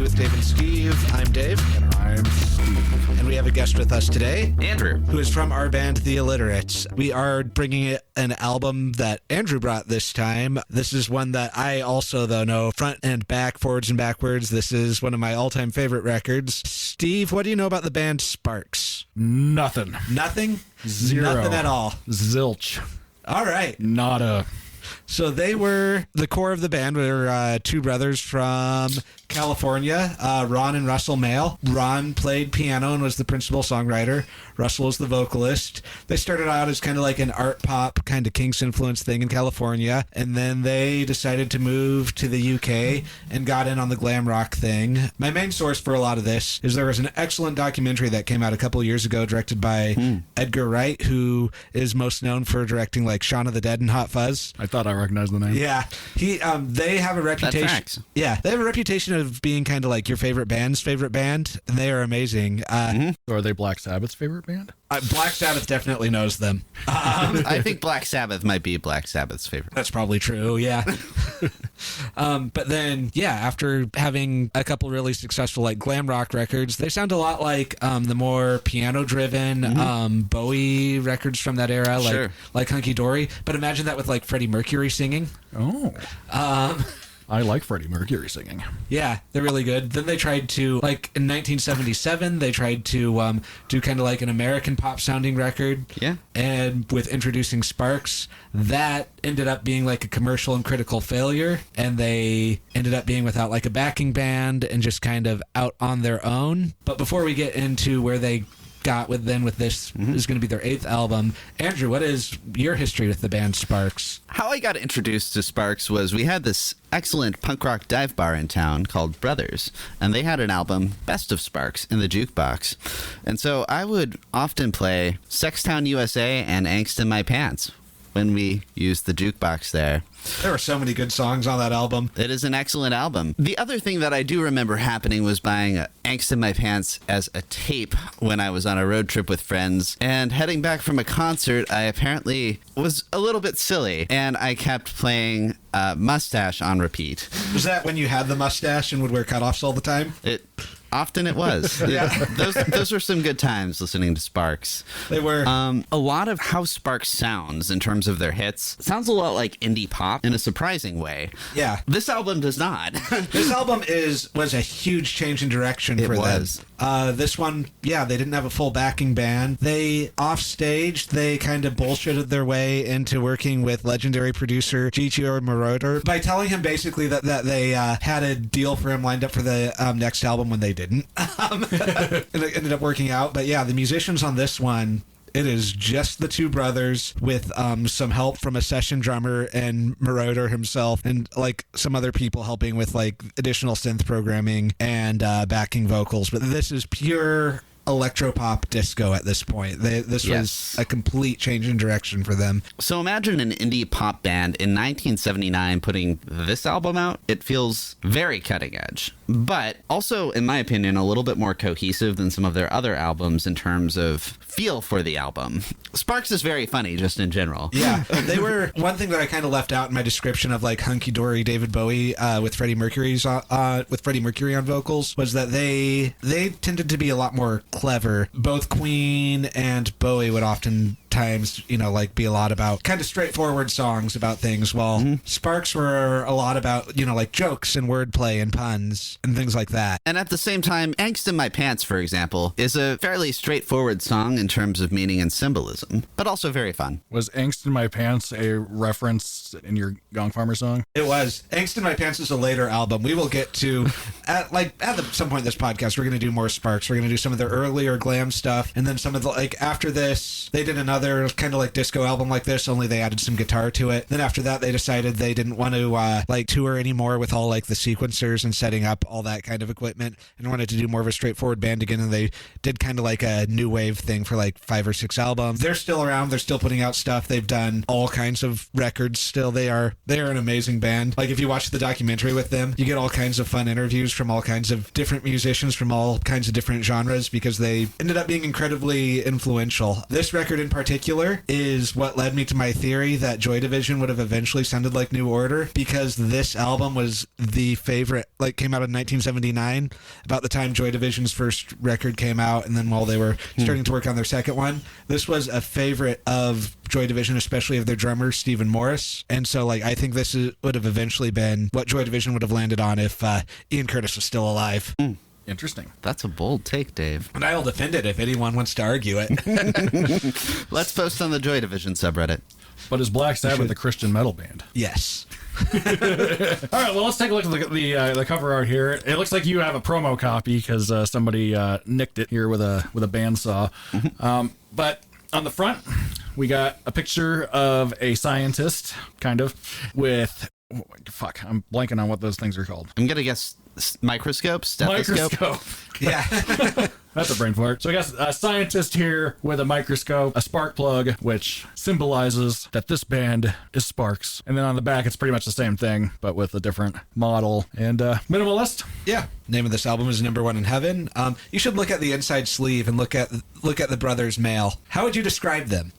with Dave and Steve. I'm Dave. And I'm Steve. And we have a guest with us today, Andrew, who is from our band, The Illiterates. We are bringing an album that Andrew brought this time. This is one that I also, though, know front and back, forwards and backwards. This is one of my all-time favorite records. Steve, what do you know about the band Sparks? Nothing. Nothing? Zero. Nothing at all. Zilch. All right. Nada. So they were, the core of the band were two brothers from California, Ron and Russell Mael. Ron played piano and was the principal songwriter. Russell was the vocalist. They started out as kind of like an art pop, kind of Kinks influence thing in California, and then they decided to move to the UK and got in on the glam rock thing. My main source for a lot of this is there was an excellent documentary that came out a couple years ago directed by Edgar Wright, who is most known for directing like Shaun of the Dead and Hot Fuzz. I thought I recognized the name. Yeah, they have a reputation. That tracks. Yeah, they have a reputation of being kind of like your favorite band's favorite band, and they are amazing. So are they Black Sabbath's favorite band? Black Sabbath definitely knows them. I think Black Sabbath might be Black Sabbath's favorite. That's probably true, yeah. But then, yeah, after having a couple really successful like glam rock records, they sound a lot like the more piano-driven Bowie records from that era, like Hunky Dory. But imagine that with like Freddie Mercury singing. Oh. I like Freddie Mercury singing. Yeah, they're really good. Then they tried to, like, in 1977, they tried to do kind of like an American pop-sounding record. Yeah. And with introducing Sparks, that ended up being like a commercial and critical failure, and they ended up being without like a backing band and just kind of out on their own. But before we get into where they got with this is going to be their 8th album. Andrew, what is your history with the band Sparks? How I got introduced to Sparks was we had this excellent punk rock dive bar in town called Brothers, and they had an album, Best of Sparks, in the jukebox. And so I would often play Sextown USA and Angst in My Pants when we used the jukebox there. There were so many good songs on that album. It is an excellent album. The other thing that I do remember happening was buying Angst in My Pants as a tape when I was on a road trip with friends. And heading back from a concert, I apparently was a little bit silly, and I kept playing Mustache on repeat. Was that when you had the mustache and would wear cutoffs all the time? Often it was. Yeah. Those were some good times listening to Sparks. They were. A lot of how Sparks sounds in terms of their hits sounds a lot like indie pop in a surprising way. Yeah. This album does not. This album was a huge change in direction for them. This one, yeah, they didn't have a full backing band. They, off stage, they kind of bullshitted their way into working with legendary producer Giorgio Moroder by telling him basically that they had a deal for him lined up for the next album when they didn't. And it ended up working out. But yeah, the musicians on this one, it is just the two brothers with some help from a session drummer and Moroder himself and like some other people helping with like additional synth programming and backing vocals. But this is pure electropop disco at this point. This was a complete change in direction for them. So imagine an indie pop band in 1979 putting this album out. It feels very cutting edge, but also, in my opinion, a little bit more cohesive than some of their other albums in terms of feel for the album. Sparks is very funny just in general. Yeah, they were one thing that I kind of left out in my description of like Hunky Dory David Bowie with Freddie Mercury on vocals was that they tended to be a lot more clever. Both Queen and Bowie would oftentimes, like be a lot about kind of straightforward songs about things, while Sparks were a lot about, like jokes and wordplay and puns and things like that. And at the same time, Angst in My Pants, for example, is a fairly straightforward song in terms of meaning and symbolism, but also very fun. Was Angst in My Pants a reference in your Gong Farmer song? It was. Angst in My Pants is a later album. We will get to, at some point in this podcast, we're going to do more Sparks. We're going to do some of their earlier glam stuff, and then some of the, after this, they did another kind of like disco album like this, only they added some guitar to it. Then after that, they decided they didn't want to tour anymore with all like the sequencers and setting up all that kind of equipment, and wanted to do more of a straightforward band again, and they did kind of like a new wave thing for like 5 or 6 albums. They're still around. They're still putting out stuff. They've done all kinds of records still. They are an amazing band. Like if you watch the documentary with them, you get all kinds of fun interviews from all kinds of different musicians from all kinds of different genres because they ended up being incredibly influential. This record in particular particular is what led me to my theory that Joy Division would have eventually sounded like New Order, because this album was the favorite, like came out in 1979, about the time Joy Division's first record came out, and then while they were starting to work on their second one, this was a favorite of Joy Division, especially of their drummer Stephen Morris. And so like I think this would have eventually been what Joy Division would have landed on if Ian Curtis was still alive. Interesting. That's a bold take, Dave. And I'll defend it if anyone wants to argue it. Let's post on the Joy Division subreddit. But is Black Sabbath a Christian metal band? Yes. All right, well, let's take a look at the cover art here. It looks like you have a promo copy because somebody nicked it here with a bandsaw. But on the front, we got a picture of a scientist, kind of, with... I'm blanking on what those things are called. I'm going to guess microscope? Stethoscope? Microscope. Yeah. That's a brain fart. So I guess a scientist here with a microscope, a spark plug, which symbolizes that this band is Sparks. And then on the back, it's pretty much the same thing, but with a different model and minimalist. Yeah. Name of this album is Number One in Heaven. You should look at the inside sleeve and look at the brothers' mail. How would you describe them?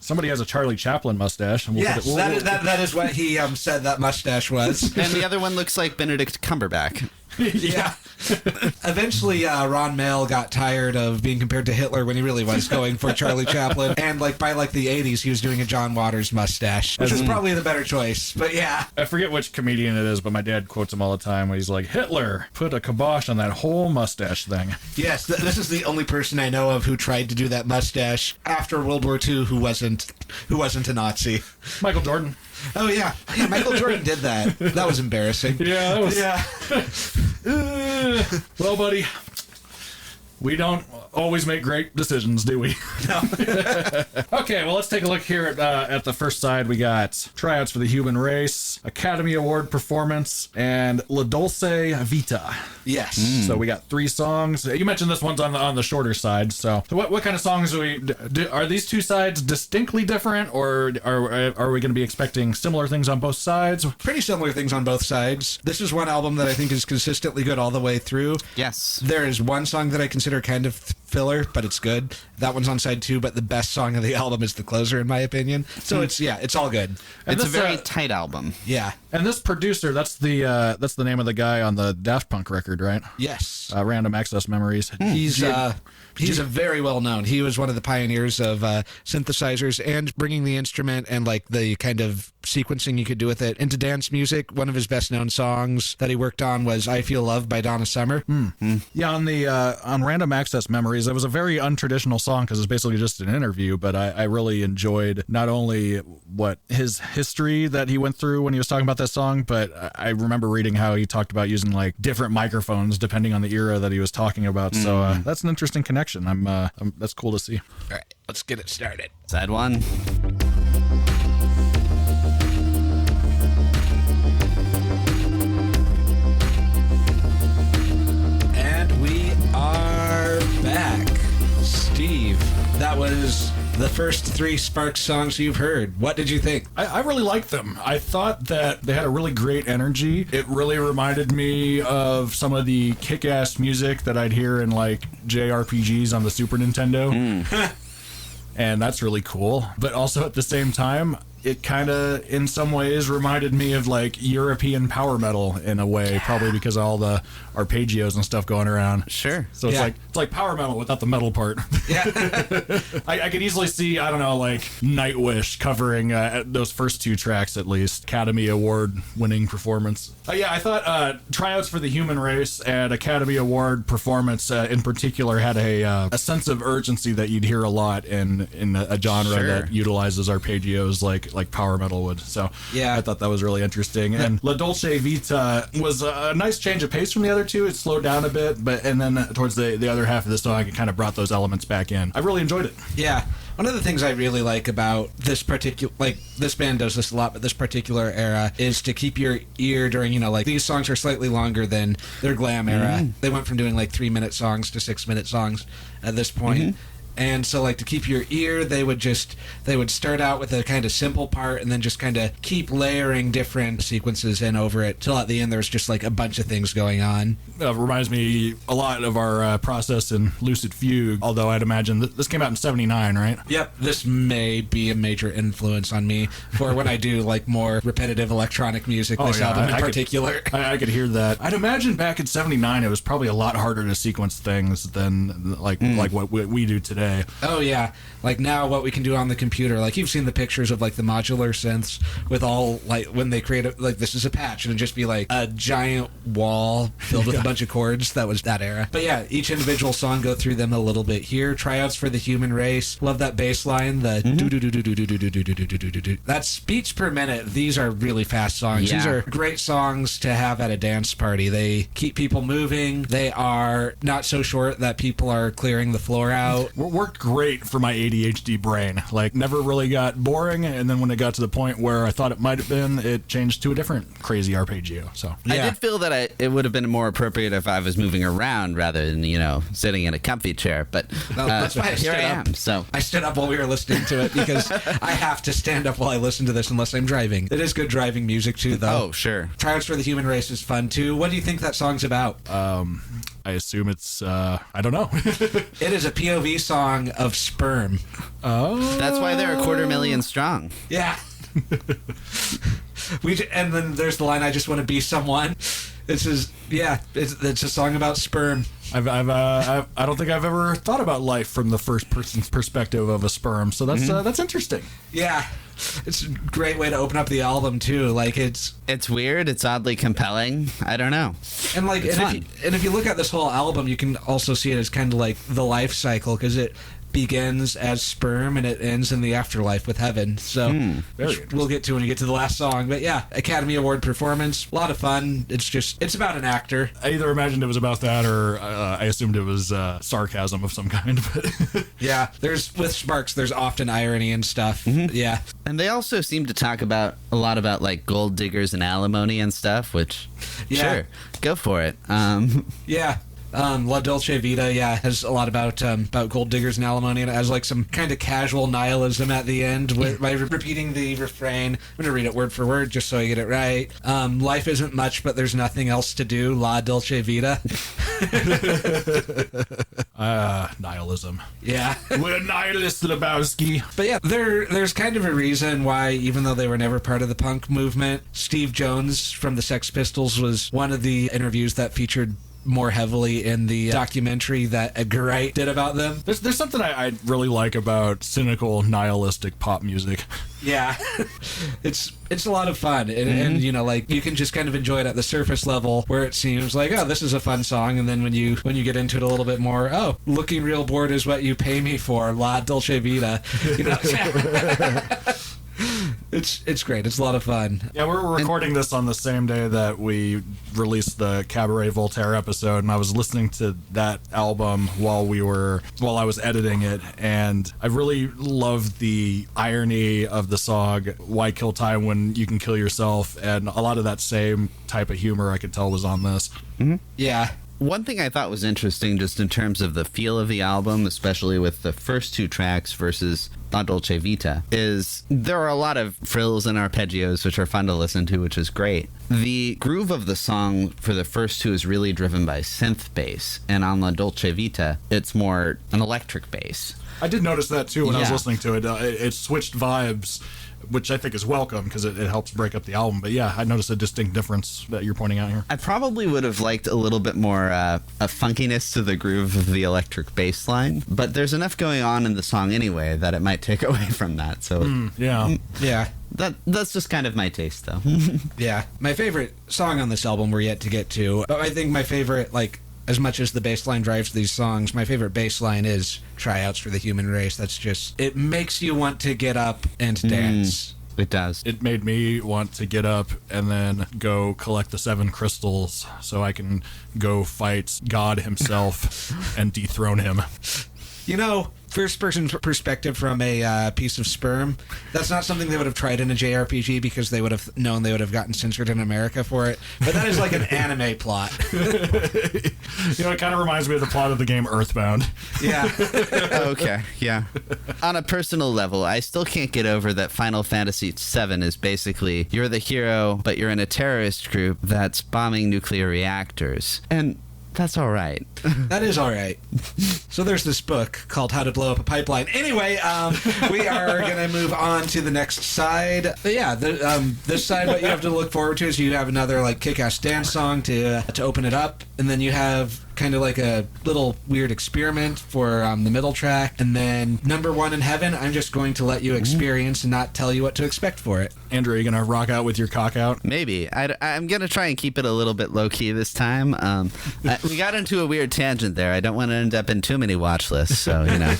Somebody has a Charlie Chaplin mustache. And Yes, that is what he said that mustache was. And the other one looks like Benedict Cumberbatch. Yeah. Eventually, Ron Mail got tired of being compared to Hitler when he really was going for Charlie Chaplin. And by the 80s, he was doing a John Waters mustache, which is probably the better choice. But yeah. I forget which comedian it is, but my dad quotes him all the time when he's like, Hitler put a kibosh on that whole mustache thing. Yes, this is the only person I know of who tried to do that mustache after World War II who wasn't a Nazi. Michael Jordan. Oh, yeah. Yeah, Michael Jordan did that. That was embarrassing. Yeah, that was... Yeah. Well, buddy, we don't always make great decisions, do we? No. Okay, well, let's take a look here at the first side. We got Tryouts for the Human Race, Academy Award Performance, and La Dolce Vita. Yes. So we got 3 songs. You mentioned this one's on the shorter side. So what kind of songs are these 2 sides distinctly different, or are we going to be expecting similar things on both sides? Pretty similar things on both sides. This is one album that I think is consistently good all the way through. Yes. There is one song that I consider kind of filler, but it's good. That one's on side 2, but the best song of the album is the closer, in my opinion. So it's all good. And it's a very tight album. Yeah. And this producer, that's the name of the guy on the Daft Punk record, right? Yes. Random Access Memories. He's a very well known. He was one of the pioneers of synthesizers and bringing the instrument and like the kind of sequencing you could do with it into dance music. One of his best known songs that he worked on was "I Feel Love" by Donna Summer. Yeah, on Random Access Memories, it was a very untraditional song because it's basically just an interview, but I really enjoyed not only what his history that he went through when he was talking about that song, but I remember reading how he talked about using like different microphones depending on the era that he was talking about. So that's an interesting connection. That's cool to see. All right, let's get it started. Side 1. And we are back. Steve, that was the first 3 Sparks songs you've heard. What did you think? I really liked them. I thought that they had a really great energy. It really reminded me of some of the kick-ass music that I'd hear in like JRPGs on the Super Nintendo. And that's really cool. But also at the same time, it kind of, in some ways, reminded me of like European power metal in a way, probably because of all the arpeggios and stuff going around. Sure. So it's like power metal without the metal part. Yeah. I could easily see, I don't know, like Nightwish covering those first 2 tracks at least. Academy Award winning performance. Yeah, I thought Tryouts for the Human Race and Academy Award Performance in particular had a sense of urgency that you'd hear a lot in a genre that utilizes arpeggios like power metal would. So yeah, I thought that was really interesting. And La Dolce Vita was a nice change of pace from the other 2. It slowed down a bit, and then towards the other half of the song, it kind of brought those elements back in. I really enjoyed it. Yeah. One of the things I really like about this particular, like this band does this a lot, but this particular era is to keep your ear during, like these songs are slightly longer than their glam era. They went from doing like 3-minute songs to 6-minute songs at this point. And so, like, to keep your ear, they would start out with a kind of simple part and then just kind of keep layering different sequences in over it till at the end there's just like a bunch of things going on. Reminds me a lot of our process in Lucid Fugue, although I'd imagine this came out in 79, right? Yep, this may be a major influence on me for when I do like more repetitive electronic music, this album in particular. I could hear that. I'd imagine back in 79 it was probably a lot harder to sequence things than like what we do today. Oh yeah, like now what we can do on the computer, like you've seen the pictures of like the modular synths with all like when they create a, like this is a patch and it'd just be like a giant wall filled with a bunch of chords. That was that era. But yeah, each individual song, go through them a little bit here. Tryouts for the Human Race. Love that bass line, the do do do do do do do do do do do do. That's beats per minute. These are really fast songs. These are great songs to have at a dance party. They keep people moving. They are not so short that people are clearing the floor out. Worked great for my ADHD brain. Like, never really got boring, and then when it got to the point where I thought it might have been, it changed to a different crazy arpeggio. So I did feel that it would have been more appropriate if I was moving around rather than, sitting in a comfy chair. But that's why here I am. So I stood up while we were listening to it because I have to stand up while I listen to this unless I'm driving. It is good driving music too, though. Oh, sure. Tryouts for the Human Race is fun too. What do you think that song's about? I assume it's, I don't know. It is a POV song of sperm. Oh. That's why they're 250,000 strong. Yeah. And then there's the line, I just want to be someone. It's a song about sperm. I don't think I've ever thought about life from the first person's perspective of a sperm, so that's interesting. Yeah. It's a great way to open up the album too. Like it's weird. It's oddly compelling. I don't know. And like, if you look at this whole album, you can also see it as kind of like the life cycle because it begins as sperm and it ends in the afterlife with heaven. So we'll get to when you get to the last song. But yeah, Academy Award performance, a lot of fun. It's about an actor. I either imagined it was about that or I assumed it was sarcasm of some kind. But yeah, with Sparks, there's often irony and stuff. Yeah. And they also seem to talk a lot about like gold diggers and alimony and stuff, which sure, go for it. Yeah. La Dolce Vita, has a lot about gold diggers and alimony, and it has like some kind of casual nihilism at the end by repeating the refrain. I'm going to read it word for word just so I get it right. Life isn't much, but there's nothing else to do. La Dolce Vita. Nihilism. Yeah. We're nihilists, Lebowski. But yeah, there's kind of a reason why, even though they were never part of the punk movement, Steve Jones from the Sex Pistols was one of the interviews that featured more heavily in the documentary that Edgar Wright did about them. There's something I really like about cynical, nihilistic pop music. Yeah. It's a lot of fun. And like, you can just kind of enjoy it at the surface level where it seems like, oh, this is a fun song. And then when you get into it a little bit more, oh, looking real bored is what you pay me for. La Dolce Vita. It's great. It's a lot of fun. Yeah, we're recording this on the same day that we released the Cabaret Voltaire episode, and I was listening to that album while I was editing it, and I really loved the irony of the song "Why Kill Time When You Can Kill Yourself," and a lot of that same type of humor I could tell was on this. Mm-hmm. Yeah. One thing I thought was interesting, just in terms of the feel of the album, especially with the first two tracks versus La Dolce Vita, is there are a lot of frills and arpeggios which are fun to listen to, which is great. The groove of the song for the first two is really driven by synth bass, and on La Dolce Vita, it's more an electric bass. I did notice that too when I was listening to it. It switched vibes, which I think is welcome because it helps break up the album. But yeah, I noticed a distinct difference that you're pointing out here. I probably would have liked a little bit more a funkiness to the groove of the electric bass line, but there's enough going on in the song anyway that it might take away from that. So yeah. That's just kind of my taste, though. Yeah. My favorite song on this album we're yet to get to, but I think my favorite, like, as much as the bass line drives these songs, my favorite bass line is Tryouts for the Human Race. That's just, it makes you want to get up and dance. It does. It made me want to get up and then go collect the 7 crystals so I can go fight God himself and dethrone him. first-person perspective from a piece of sperm. That's not something they would have tried in a JRPG because they would have known they would have gotten censored in America for it. But that is like an anime plot. It kind of reminds me of the plot of the game Earthbound. Yeah. Okay, yeah. On a personal level, I still can't get over that Final Fantasy VII is basically you're the hero, but you're in a terrorist group that's bombing nuclear reactors. And that's all right. That is all right. So there's this book called How to Blow Up a Pipeline. Anyway, we are going to move on to the next side. But yeah, this side, what you have to look forward to is you have another like kick-ass dance song to open it up, and then you have kind of like a little weird experiment for the middle track, and then Number One in Heaven, I'm just going to let you experience and not tell you what to expect for it. Andrew, are you going to rock out with your cock out? Maybe. I'm going to try and keep it a little bit low-key this time. We got into a weird tangent there. I don't want to end up in too many watch lists, so, you know.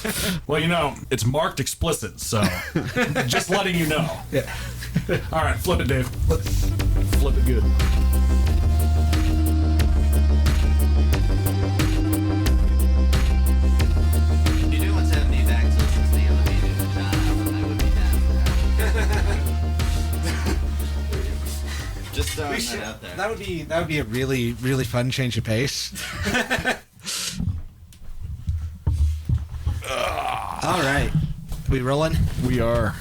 Well, it's marked explicit, so just letting you know. Yeah. All right, flip it, Dave. Flip it good. Just throwing that out there. That would be a really, really fun change of pace. All right. We rolling? We are.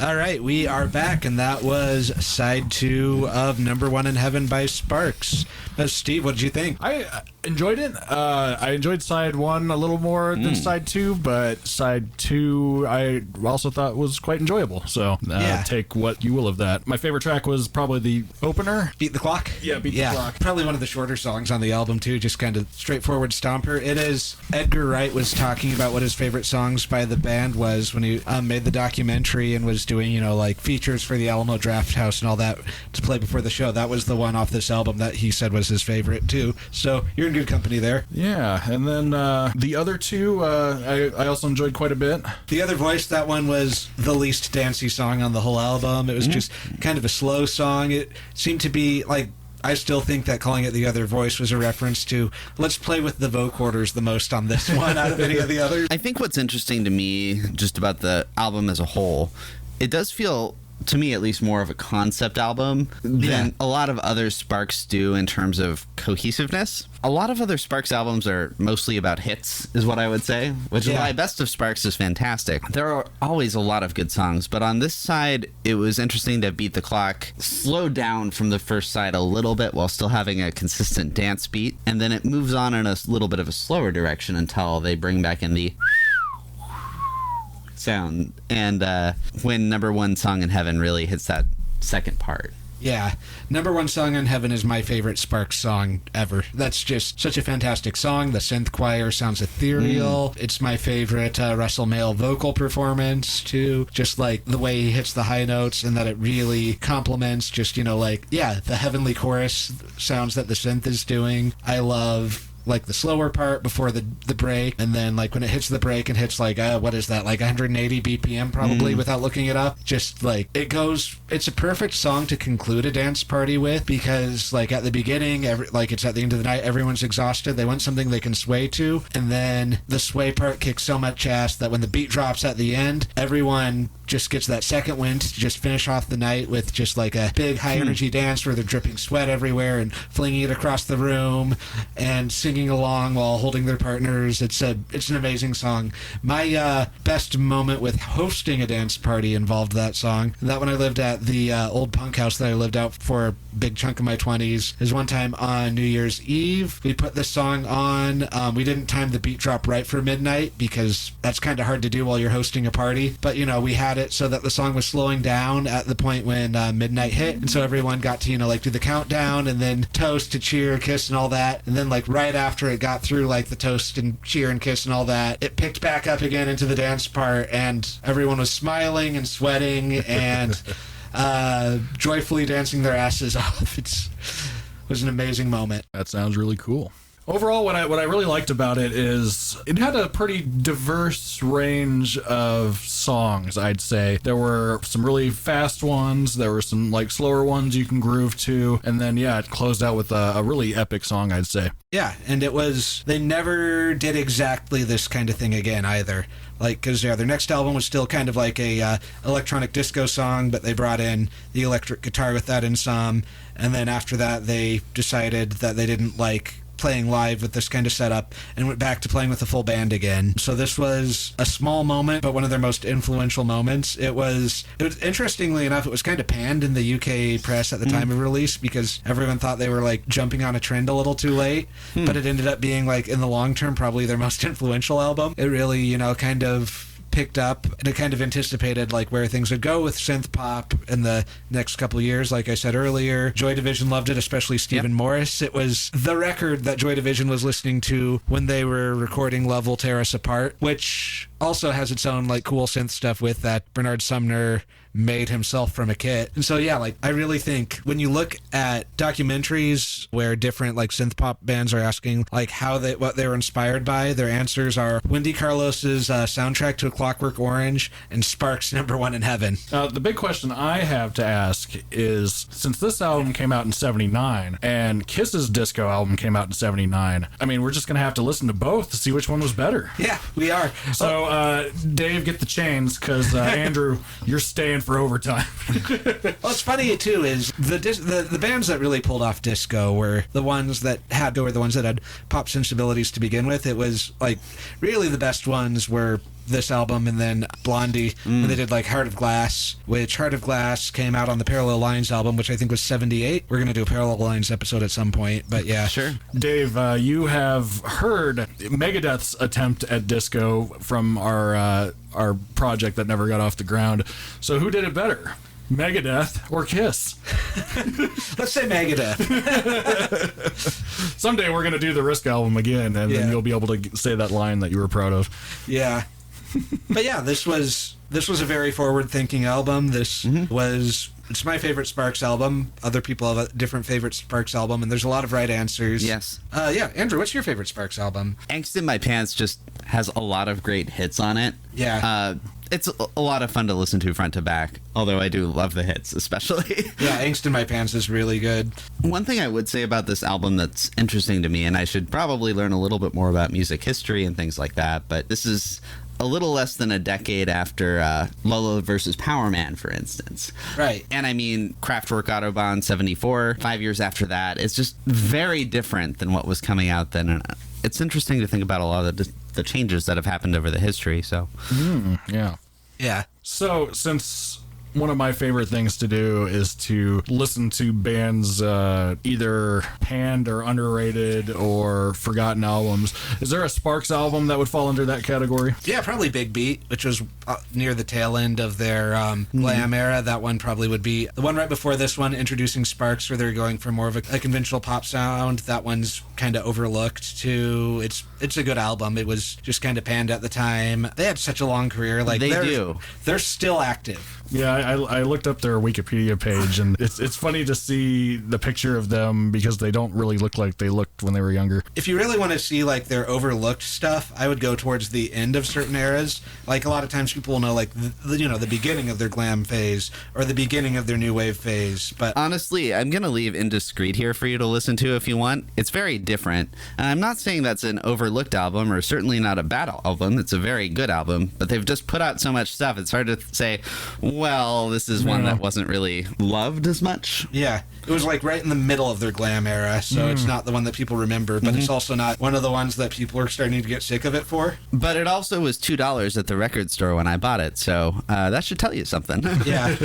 All right, we are back, and that was side 2 of Number One in Heaven by Sparks. Steve, what did you think? I enjoyed it. I enjoyed side 1 a little more than side 2, but side 2 I also thought was quite enjoyable. So take what you will of that. My favorite track was probably the opener. Beat the Clock? Yeah, Beat the Clock. Probably one of the shorter songs on the album, too, just kind of straightforward stomper. It is, Edgar Wright was talking about what his favorite songs by the band was when he made the documentary and was doing, like features for the Alamo Drafthouse and all that to play before the show. That was the one off this album that he said was his favorite, too. So you're in good company there. Yeah, and then the other two I also enjoyed quite a bit. The Other Voice, that one was the least dancey song on the whole album. It was just kind of a slow song. It seemed to be like, I still think that calling it The Other Voice was a reference to let's play with the vocorders the most on this one out of any of the others. I think what's interesting to me just about the album as a whole, it does feel, to me at least, more of a concept album than a lot of other Sparks do in terms of cohesiveness. A lot of other Sparks albums are mostly about hits, is what I would say, which is why Best of Sparks is fantastic. There are always a lot of good songs, but on this side, it was interesting to Beat the Clock slow down from the first side a little bit while still having a consistent dance beat, and then it moves on in a little bit of a slower direction until they bring back in the sound, and when Number One Song in Heaven really hits that second part. Yeah, Number One Song in Heaven is my favorite Sparks song ever. That's just such a fantastic song. The synth choir sounds ethereal. It's my favorite Russell Mael vocal performance, too. Just like the way he hits the high notes and that it really complements just, the heavenly chorus sounds that the synth is doing. I love like the slower part before the break, and then like when it hits the break and hits like what is that, like 180 BPM probably without looking it up. Just like it's a perfect song to conclude a dance party with, because like at the beginning, it's at the end of the night, everyone's exhausted, they want something they can sway to, and then the sway part kicks so much ass that when the beat drops at the end, everyone just gets that second wind to just finish off the night with just like a big high energy dance where they're dripping sweat everywhere and flinging it across the room and singing along while holding their partners. It's an amazing song. My best moment with hosting a dance party involved that song. That when I lived at the old punk house that I lived out for a big chunk of my 20s, is one time on New Year's Eve, we put this song on. We didn't time the beat drop right for midnight because that's kind of hard to do while you're hosting a party, but we had it so that the song was slowing down at the point when midnight hit, and so everyone got to do the countdown and then toast to cheer, kiss, and all that, and then like right after it got through like the toast and cheer and kiss and all that, it picked back up again into the dance part, and everyone was smiling and sweating and joyfully dancing their asses off. It was an amazing moment. That sounds really cool. Overall, what I really liked about it is it had a pretty diverse range of songs, I'd say. There were some really fast ones, there were some like slower ones you can groove to, and then it closed out with a really epic song, I'd say. Yeah, and they never did exactly this kind of thing again either. Like, because their next album was still kind of like a electronic disco song, but they brought in the electric guitar with that in some, and then after that they decided that they didn't like playing live with this kind of setup and went back to playing with a full band again. So this was a small moment, but one of their most influential moments. It was interestingly enough, it was kind of panned in the UK press at the time of release because everyone thought they were like jumping on a trend a little too late, but it ended up being like in the long term probably their most influential album. It really, kind of picked up, and it kind of anticipated like where things would go with synth pop in the next couple of years. Like I said earlier, Joy Division loved it, especially Stephen Morris. It was the record that Joy Division was listening to when they were recording Love Will Tear Us Apart, which also has its own like cool synth stuff with that Bernard Sumner made himself from a kit. And so like I really think when you look at documentaries where different like synth pop bands are asking like what they were inspired by, their answers are Wendy Carlos's soundtrack to A Clockwork Orange and Sparks' Number One in Heaven. The big question I have to ask is, since this album came out in 79 and Kiss's disco album came out in 79, I mean, we're just gonna have to listen to both to see which one was better. Yeah, we are. So Dave, get the chains, because Andrew, you're staying for overtime. Well, it's funny too is the bands that really pulled off disco were the ones that had pop sensibilities to begin with. It was like really the best ones were this album and then Blondie when they did like Heart of Glass, which Heart of Glass came out on the Parallel Lines album, which I think was 78. We're going to do a Parallel Lines episode at some point, but yeah. Sure. Dave, you have heard Megadeth's attempt at disco from our project that never got off the ground. So who did it better? Megadeth or Kiss? Let's say Megadeth. Someday we're going to do the Risk album again, and then you'll be able to say that line that you were proud of. Yeah. But yeah, this was a very forward-thinking album. It's my favorite Sparks album. Other people have a different favorite Sparks album, and there's a lot of right answers. Yes. Andrew, what's your favorite Sparks album? Angst in My Pants just has a lot of great hits on it. Yeah. It's a lot of fun to listen to front to back, although I do love the hits, especially. Yeah, Angst in My Pants is really good. One thing I would say about this album that's interesting to me, and I should probably learn a little bit more about music history and things like that, but this is a little less than a decade after Lolo versus Power Man, for instance. Right. And I mean, Kraftwerk Autobahn 74, 5 years after that. It's just very different than what was coming out then. And it's interesting to think about a lot of the changes that have happened over the history. So, yeah. Yeah. So, since one of my favorite things to do is to listen to bands either panned or underrated or forgotten albums. Is there a Sparks album that would fall under that category? Yeah, probably Big Beat, which was near the tail end of their glam era. That one probably would be the one right before this one, introducing Sparks, where they're going for more of a conventional pop sound. That one's kind of overlooked too. It's a good album. It was just kind of panned at the time. They had such a long career. Like they're still active. Yeah, I looked up their Wikipedia page, and it's funny to see the picture of them because they don't really look like they looked when they were younger. If you really want to see like their overlooked stuff, I would go towards the end of certain eras. Like a lot of times people will know like the beginning of their glam phase or the beginning of their new wave phase. But honestly, I'm going to leave Indiscreet here for you to listen to if you want. It's very different. And I'm not saying that's an overlooked album or certainly not a bad album. It's a very good album, but they've just put out so much stuff. It's hard to say, well, this is one that wasn't really loved as much. Yeah. It was like right in the middle of their glam era, so it's not the one that people remember, but it's also not one of the ones that people are starting to get sick of it for. But it also was $2 at the record store when I bought it, so that should tell you something. Yeah.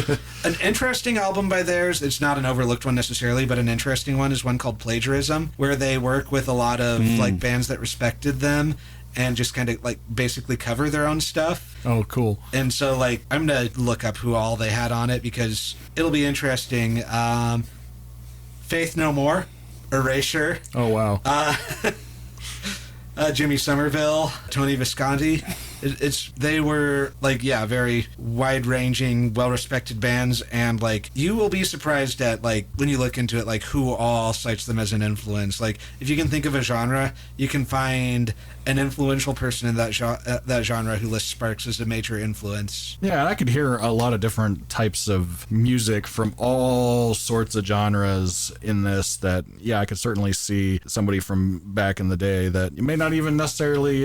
An interesting album by theirs, it's not an overlooked one necessarily, but an interesting one is one called Plagiarism, where they work with a lot of like bands that respected them and just kind of like basically cover their own stuff. Oh, cool. And so like I'm going to look up who all they had on it because it'll be interesting. Faith No More, Erasure. Oh, wow. Jimmy Somerville, Tony Visconti, They were like, yeah, very wide-ranging, well-respected bands, and like you will be surprised at like when you look into it, like who all cites them as an influence. Like if you can think of a genre, you can find an influential person in that genre who lists Sparks as a major influence. Yeah, and I could hear a lot of different types of music from all sorts of genres in this that, yeah, I could certainly see somebody from back in the day that you may not even necessarily,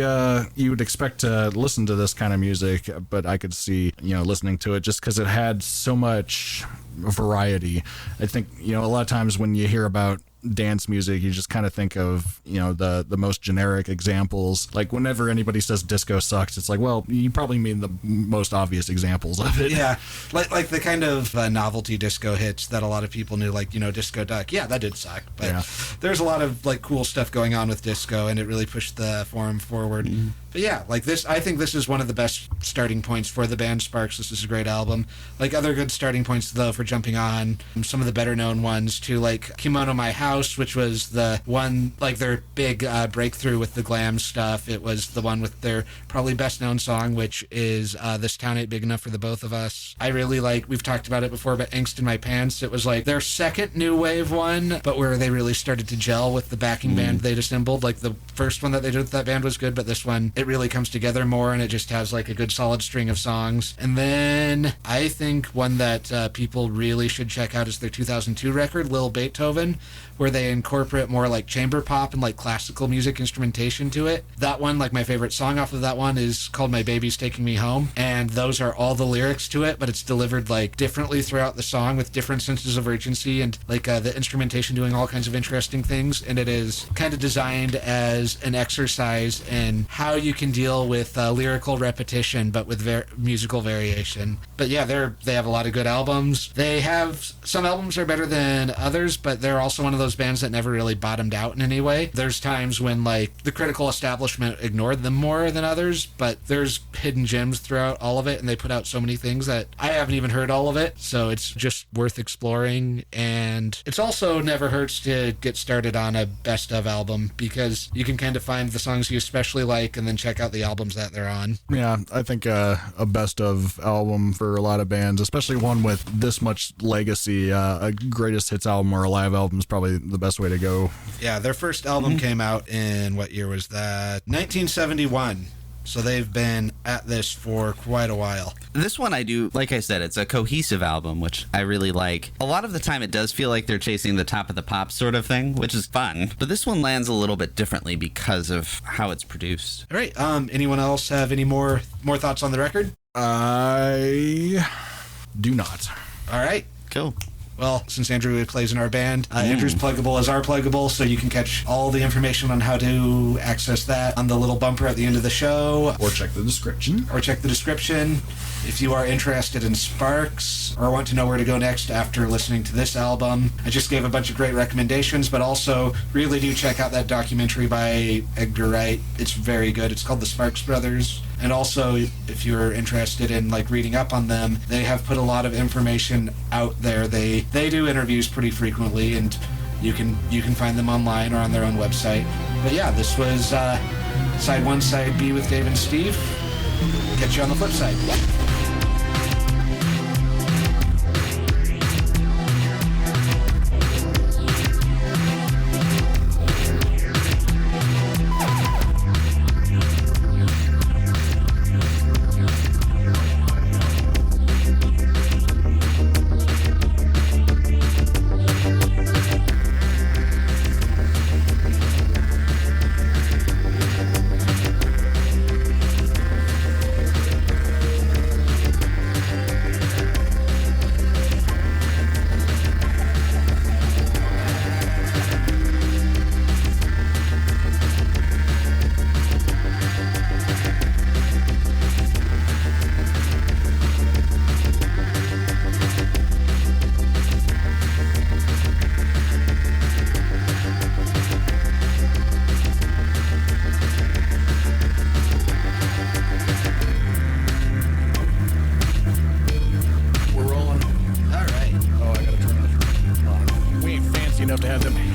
you would expect to listen to this kind of music, but I could see, listening to it just because it had so much variety. I think, a lot of times when you hear about dance music, you just kind of think of the most generic examples. Like whenever anybody says disco sucks, it's like, well, you probably mean the most obvious examples of it. Yeah, like the kind of novelty disco hits that a lot of people knew, like Disco Duck. Yeah, that did suck, but yeah. There's a lot of like cool stuff going on with disco, and it really pushed the form forward. But yeah, like this, I think this is one of the best starting points for the band Sparks. This is a great album. Like other good starting points though for jumping on some of the better known ones too, like Kimono My House, which was the one, like their big breakthrough with the glam stuff. It was the one with their probably best known song, which is This Town Ain't Big Enough for the Both of Us. I really like, we've talked about it before, but Angst in My Pants, it was like their second new wave one, but where they really started to gel with the backing band they'd assembled. Like the first one that they did with that band was good, but this one, it really comes together more, and it just has like a good solid string of songs. And then I think one that people really should check out is their 2002 record, Lil Beethoven, where they incorporate more like chamber pop and like classical music instrumentation to it. That one, like my favorite song off of that one is called My Baby's Taking Me Home, and those are all the lyrics to it, but it's delivered like differently throughout the song with different senses of urgency and like the instrumentation doing all kinds of interesting things. And it is kind of designed as an exercise in how you can deal with lyrical repetition but with musical variation. But yeah, they have a lot of good albums. They have some albums are better than others, but they're also one of those bands that never really bottomed out in any way. There's times when like the critical establishment ignored them more than others, but there's hidden gems throughout all of it, and they put out so many things that I haven't even heard all of it, so it's just worth exploring. And it's also never hurts to get started on a best of album, because you can kind of find the songs you especially like and then check out the albums that they're on. Yeah, I think a best of album for a lot of bands, especially one with this much legacy, a greatest hits album or a live album is probably the best way to go. Yeah, their first album came out in, what year was that? 1971. So they've been at this for quite a while. This one I do, like I said, it's a cohesive album, which I really like. A lot of the time it does feel like they're chasing the top of the pop sort of thing, which is fun. But this one lands a little bit differently because of how it's produced. All right. Anyone else have any more thoughts on the record? I do not. All right. Cool. Well, since Andrew plays in our band, Andrew's Pluggable is our Pluggable, so you can catch all the information on how to access that on the little bumper at the end of the show. Or check the description. If you are interested in Sparks or want to know where to go next after listening to this album, I just gave a bunch of great recommendations, but also really do check out that documentary by Edgar Wright. It's very good. It's called The Sparks Brothers. And also, if you're interested in like reading up on them, they have put a lot of information out there. They do interviews pretty frequently, and you can find them online or on their own website. But yeah, this was Side 1, Side B with Dave and Steve. Catch you on the flip side.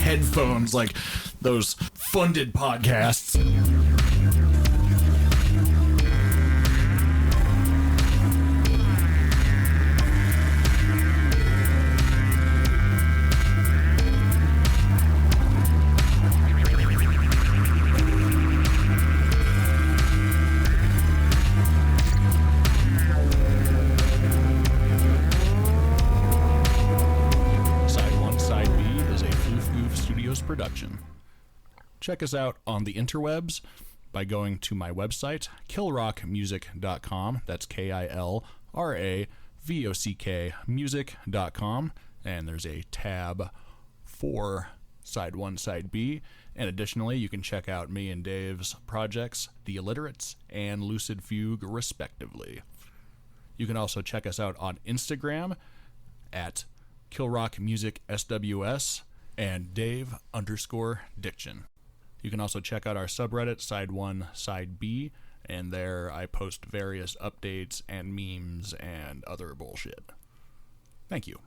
Headphones like those funded podcasts. production. Check us out on the interwebs by going to my website, killrockmusic.com. That's KILRAVOCK music.com. And there's a tab for Side 1, Side B. And additionally, you can check out me and Dave's projects, The Illiterates and Lucid Fugue, respectively. You can also check us out on Instagram at KillRockMusicSWS and Dave_Diction. You can also check out our subreddit, Side 1, Side B, and there I post various updates and memes and other bullshit. Thank you.